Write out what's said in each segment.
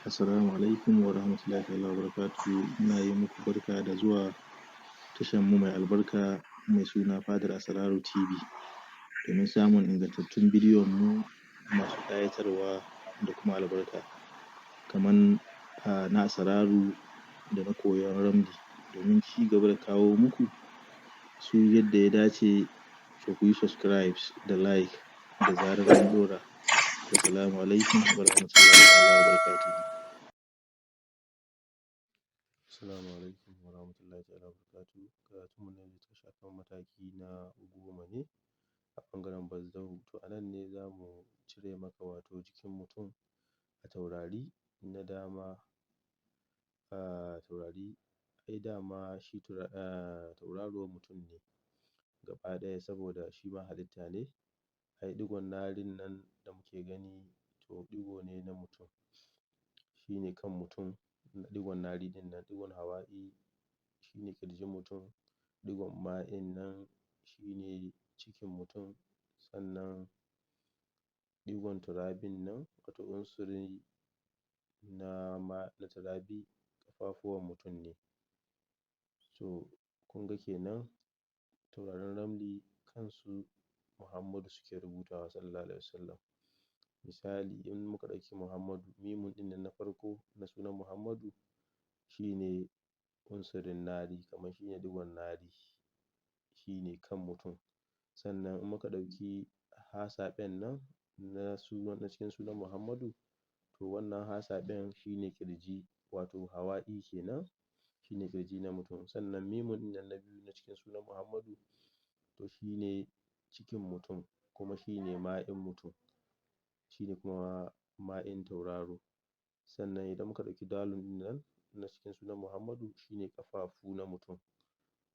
Assalamu alaikum wa rahmatullahi ta'ala wa barakatuhu. Ina yi muku barka da zuwa tashan mu mai albarka mai suna Fadar Asraru TV domin samun ingantattun bidiyon mu masu ƙayatarwa da kuma albarka kaman na asraru da na koyon ramli, domin ci gaba da kawo muku su yadda ya dace. To ku yi subscribe da like da zarar an ɗora. Assalamu alaikum wa rahmatullahi ta'ala wa barakatuhu. Assalamu alaikum wa rahmatullahi ta'ala wa barakatuhu. Karatunmu na yau ta shafi mataki na 10 ne a ɓangaren bazzahu. To a nan ne za mu cire maka wato jikin mutum a taurari na dama. Taurari ai dama shi tauraro mutum ne gaba ɗaya, saboda shi ma halitta ne. Ai ɗigon narin nan da muke gani to ɗigo ne na mutum, shi ne kan mutum. Ɗigon nari ɗin nan, ɗigon hawa'i shi ne ƙirjin mutum, ɗigon ma'in nan shi ne cikin mutum, sannan ɗigon turabin nan wato unsuri na turabi ƙafafuwan mutum ne. So kun ga kenan taurarin ramli kansu Muhammadu suke rubutawa sallallahu alaihi wasallam. Misali in muka ɗauki Muhammadu, mimun ɗin nan na farko na sunan Muhammadu shi ne unsurin nari, kamar shi ne ɗigon nari, shi ne kan mutum. Sannan in muka ɗauki hasaɓen nan na cikin sunan Muhammadu, to wannan hasaɓen shi ne ƙirji, wato hawa'i kenan, shi ne ƙirji na mutum. Sannan mimun ɗin nan na biyu na cikin sunan Muhammadu, to shi ne cikin mutum, kuma shi ne ma'in mutum, shi ne kuma ma'in tauraro. Sannan idan muka ɗauki dalun ɗin nan na cikin sunan Muhammadu, shi ne ƙafafu na mutum,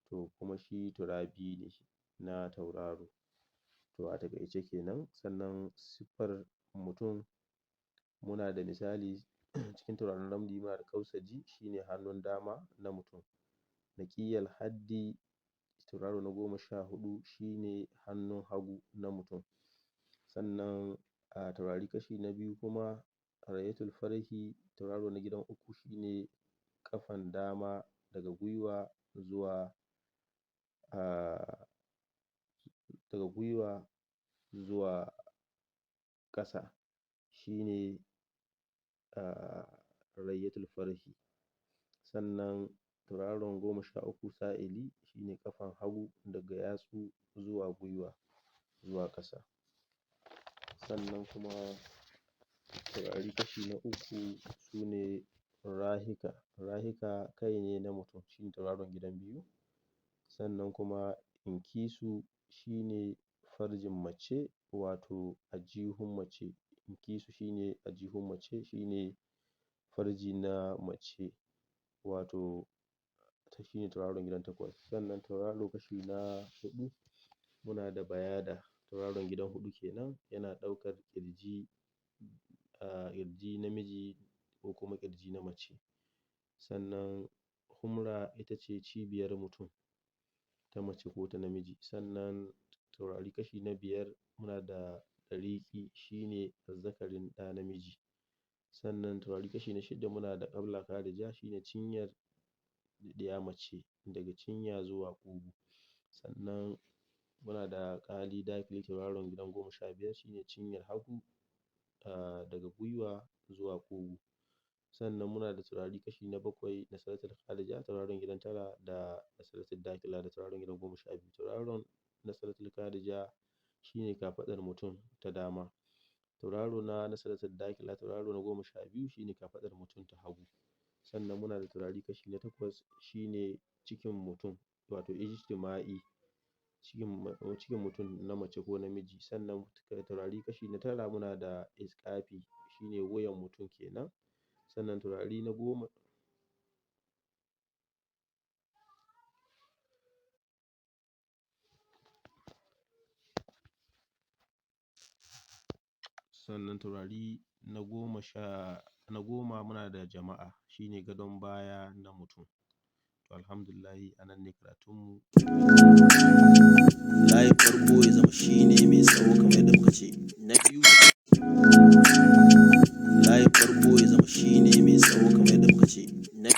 to kuma shi turabi ne na tauraro. To a taƙaice kenan. Sannan siffar mutum muna da misali cikin taurarin ramli muna da Kausaji, shi ne hannun dama na mutum. Naƙiyal haddi tauraro na 14 shi ne hannun hagu na mutum. Sannan a taurari kashi na biyu kuma Rayatul Falahi tauraro na gidan 3 shi ne ƙafan dama daga gwiwa zuwa ƙasa, shi ne Rayatul Falahi. Sannan tauraron 13 Sa'ili shi ne ƙafan hagu daga yatsu zuwa gwiwa zuwa ƙasa. Sannan kuma taurari kashi na 3 su ne Rahika. Rahika kai ne na mutum, shi ne tauraron gidan 2. Sannan kuma Inkisu shi ne farjin mace, wato ajihun mace. Inkisu shi ne ajihun mace, shi ne farji na mace, wato shi ne tauraron gidan 8. Sannan tauraro kashi na 4 muna da Bayada, tauraron gidan 4 kenan, yana ɗaukar ƙirji namiji ko kuma ƙirji na mace. Sannan Humra ita ce cibiyar mutum, ta mace ko ta namiji. Sannan taurari kashi na 5 muna da Ɗariƙi, shi ne azzakarin ɗa namiji. Sannan taurari kashi na 6 muna da Ƙabla Karija, shi ne cinyar ɗiya mace daga cinya zuwa ƙugu. Sannan muna da Ƙali Dakili tauraron gidan 15, shi ne cinyar hagu daga gwiwa zuwa ƙugu. Sannan muna da taurari kashi na 7 Nasaratul Kharija tauraron gidan 9 da Nasaratul Dakila da tauraron gidan 12. Tauraron Nasaratul Kharija shi ne kafaɗar mutum ta dama. Tauraro na Nasaratul Dakila tauraro na 12 shi ne kafaɗar mutum ta hagu. Sannan muna da taurari kashi na 8 shi ne cikin mutum, wato ijtima'i, cikin mutum na mace ko namiji. Sannan taurari kashi na 9 muna da Isƙafi, shi ne wuyan mutum kenan. Sannan taurari na 10 muna da Jama'a, shi ne gadon baya na mutum. To alhamdulillahi a nan ne karatunmu. Layin farko ya zama shi ne mai tsawo kamar yadda muka ce. Na biyu layin farko ya zama shi ne mai ce na